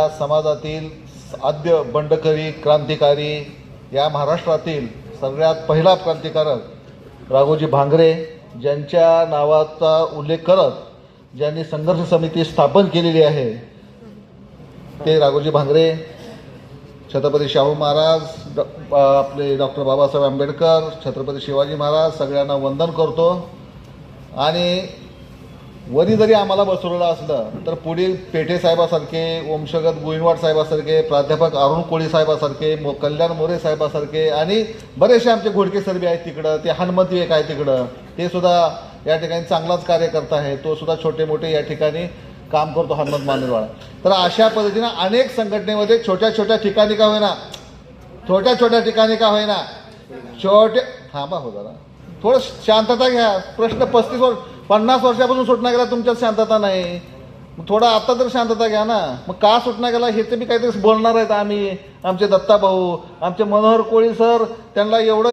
समाजातील आद्य बंडखोरी क्रांतिकारी या महाराष्ट्रातील सगळ्यात पहिला क्रांतिकारक राघोजी भांगरे ज्यांच्या नावाचा उल्लेख करत ज्यांनी संघर्ष समिती स्थापन केलेली आहे ते राघोजी भांगरे, छत्रपती शाहू महाराज, आपले डॉक्टर बाबासाहेब आंबेडकर, छत्रपती शिवाजी महाराज सगळ्यांना वंदन करतो। आणि वरी जरी आम्हाला बसवलेलं असलं तर पुढील पेठे साहेबासारखे, ओमशगत गोविंदवाड साहेबासारखे, प्राध्यापक अरुण कोळी साहेबासारखे, कल्याण मोरे साहेबासारखे आणि बरेचसे आमचे घोडके सर बी आहेत तिकडं, ते हनुमंत विवेक आहे तिकडं, ते सुद्धा या ठिकाणी चांगलाच कार्यकर्ता आहे, तो सुद्धा छोटे मोठे या ठिकाणी काम करतो हनुमंत मानेरवाडा। तर अशा पद्धतीनं अनेक संघटनेमध्ये छोट्या छोट्या ठिकाणी का होईना, छोटे थांबा हो जरा, थोडं शांतता घ्या। प्रश्न 50 वर्षापासून सुटणा गेला, तुमच्यात शांतता नाही, थोडा आता तर शांतता घ्या ना। मग का सुटणा गेला हे तर मी काहीतरी बोलणार आहेत आम्ही, आमचे दत्ता भाऊ, आमचे मनोहर कोळी सर, त्यांना एवढं